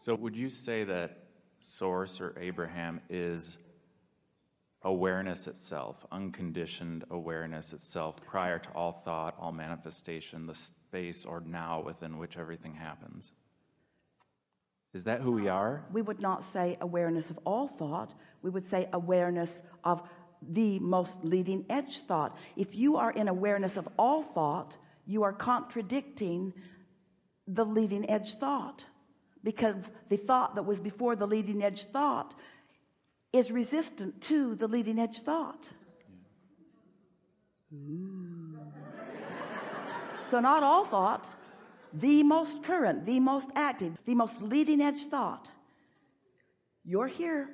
So would you say that Source or Abraham is awareness itself, unconditioned awareness itself, prior to all thought, all manifestation, the space or now within which everything happens? Is that who we are? We would not say awareness of all thought. We would say awareness of the most leading edge thought. If you are in awareness of all thought, you are contradicting the leading edge thought, because the thought that was before the leading edge thought is resistant to the leading edge thought. So not all thought, the most current, the most active, the most leading edge thought. You're here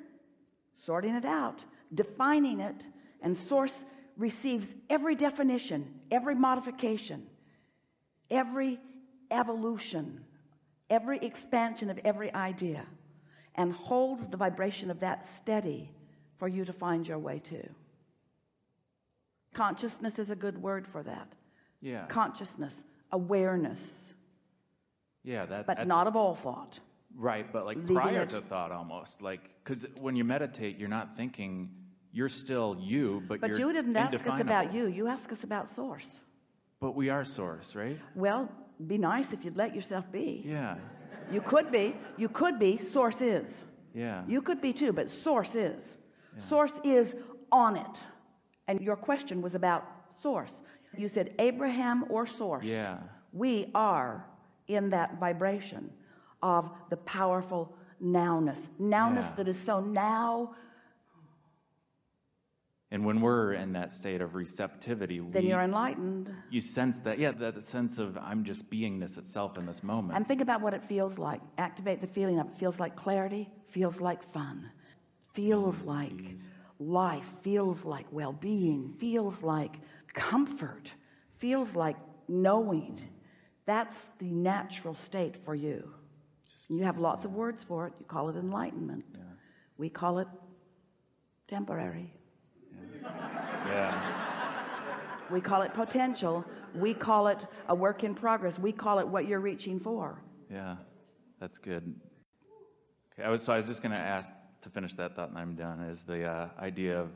sorting it out, defining it, and Source receives every definition, every modification, every evolution, every expansion of every idea, and holds the vibration of that steady for you to find your way to. Consciousness is a good word for that. Yeah. Consciousness, awareness. Yeah, but not of all thought. Right, but like prior to thought almost. Like, because when you meditate, you're not thinking, you're still you, but you're you didn't ask indefinable. us about you asked us about Source. But we are Source, right? Well, be nice if you'd let yourself be. Yeah. You could be, Source is. Yeah. You could be too, but Source is. Yeah. Source is on it. And your question was about Source. You said Abraham or Source. Yeah. We are in that vibration of the powerful nowness. Nowness that is so now. And when we're in that state of receptivity, then you're enlightened. You sense that, that sense of I'm just beingness itself in this moment. And think about what it feels like. Activate the feeling of it. Feels like clarity, feels like fun, feels like life, feels like well-being, feels like comfort, feels like knowing. That's the natural state for you. You have lots of words for it. You call it enlightenment. Yeah. We call it temporary. Yeah. We call it potential. We call it a work in progress. We call it what you're reaching for. Yeah, that's good. Okay, I was just going to ask, to finish that thought and I'm done, is the idea of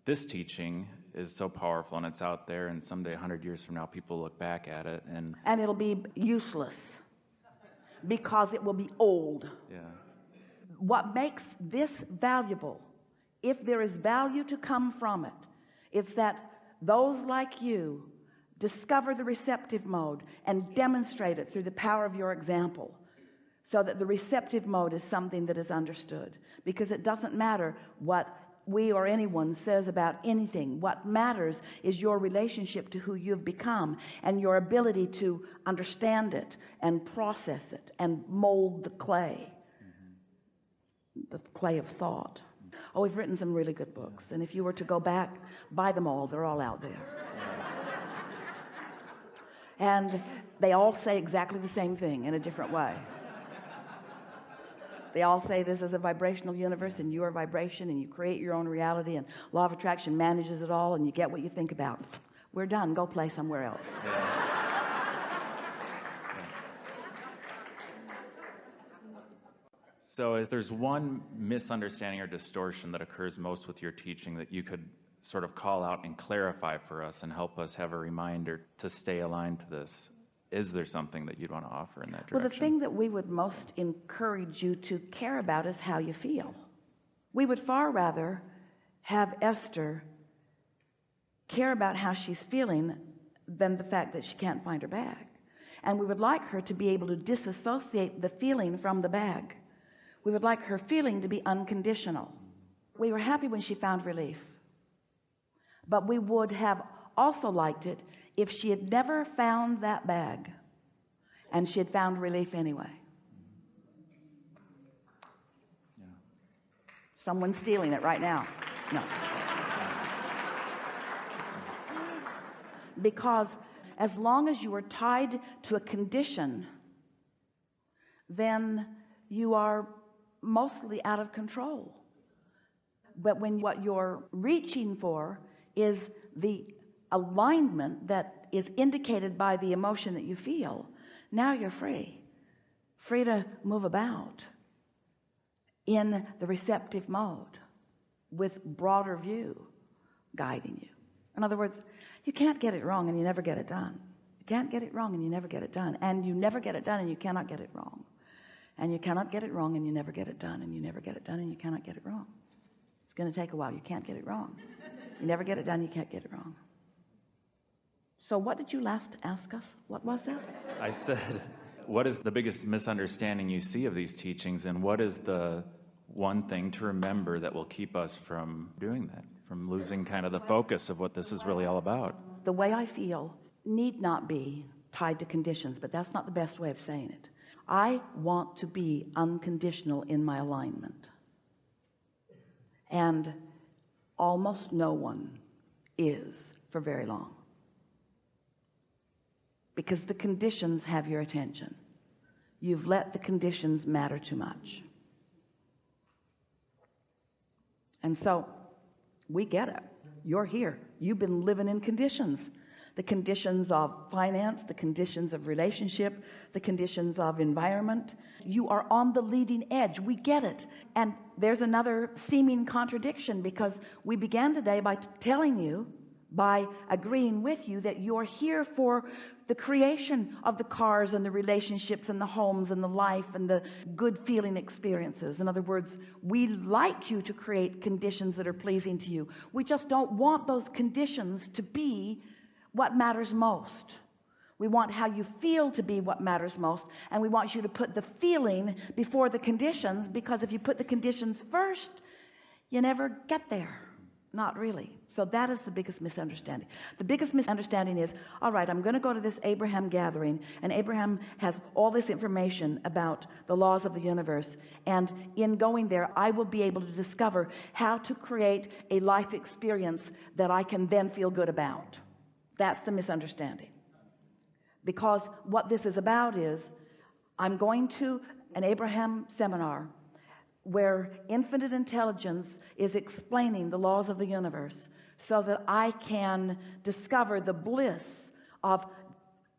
this teaching is so powerful and it's out there, and someday 100 years from now people look back at it and it'll be useless because it will be old. Yeah. What makes this valuable, if there is value to come from it, it's that those like you discover the receptive mode and demonstrate it through the power of your example, so that the receptive mode is something that is understood. Because it doesn't matter what we or anyone says about anything. What matters is your relationship to who you've become and your ability to understand it and process it and mold the clay, the clay of thought. Oh, we've written some really good books, and if you were to go back, buy them all. They're all out there. And they all say exactly the same thing in a different way. They all say this is a vibrational universe, and you are vibration, and you create your own reality, and law of attraction manages it all, and you get what you think about. We're done. Go play somewhere else. So if there's one misunderstanding or distortion that occurs most with your teaching that you could sort of call out and clarify for us and help us have a reminder to stay aligned to this, is there something that you'd want to offer in that direction? Well, the thing that we would most encourage you to care about is how you feel. We would far rather have Esther care about how she's feeling than the fact that she can't find her bag. And we would like her to be able to disassociate the feeling from the bag. We would like her feeling to be unconditional. We were happy when she found relief. But we would have also liked it if she had never found that bag and she had found relief anyway. Yeah. Someone's stealing it right now. No. Because as long as you are tied to a condition, then you are mostly out of control. But when what you're reaching for is the alignment that is indicated by the emotion that you feel, now you're free. free to move about in the receptive mode with broader view guiding you. In other words, you can't get it wrong and you never get it done. You can't get it wrong and you never get it done. And you never get it done and you cannot get it wrong. And you cannot get it wrong and you never get it done. And you never get it done and you cannot get it wrong. It's going to take a while. You can't get it wrong. You never get it done, you can't get it wrong. So what did you last ask us? What was that? I said, what is the biggest misunderstanding you see of these teachings, and what is the one thing to remember that will keep us from doing that, from losing kind of the focus of what this is really all about? The way I feel need not be tied to conditions, but that's not the best way of saying it. I want to be unconditional in my alignment. And almost no one is for very long. Because the conditions have your attention. You've let the conditions matter too much. And so we get it. You're here. You've been living in conditions. The conditions of finance, the conditions of relationship, the conditions of environment. You are on the leading edge. We get it. And there's another seeming contradiction, because we began today by telling you, by agreeing with you, that you're here for the creation of the cars and the relationships and the homes and the life and the good feeling experiences. In other words, we like you to create conditions that are pleasing to you. We just don't want those conditions to be what matters most. We want how you feel to be what matters most, and we want you to put the feeling before the conditions, because if you put the conditions first, you never get there. Not really. So that is the biggest misunderstanding. The biggest misunderstanding is, all right, I'm going to go to this Abraham gathering, and Abraham has all this information about the laws of the universe, and in going there, I will be able to discover how to create a life experience that I can then feel good about. That's the misunderstanding. Because what this is about is, I'm going to an Abraham seminar where infinite intelligence is explaining the laws of the universe, so that I can discover the bliss of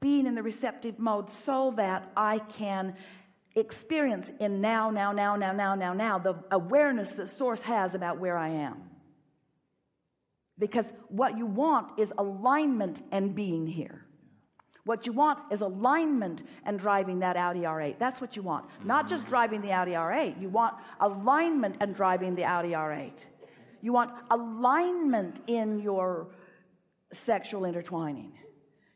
being in the receptive mode, so that I can experience in now, the awareness that Source has about where I am. Because what you want is alignment and being here. What you want is alignment and driving that Audi R8. That's what you want. Not just driving the Audi R8. You want alignment and driving the Audi R8. You want alignment in your sexual intertwining.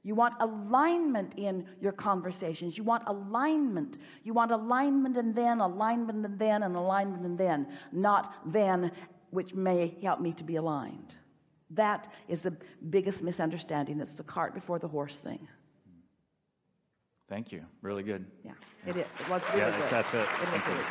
You want alignment in your conversations. You want alignment. You want alignment and then, alignment and then, and alignment and then. Not then, which may help me to be aligned. That is the biggest misunderstanding. It's the cart before the horse thing. Thank you. Really good. Yeah, it is. It was really good. That's it. It was really good.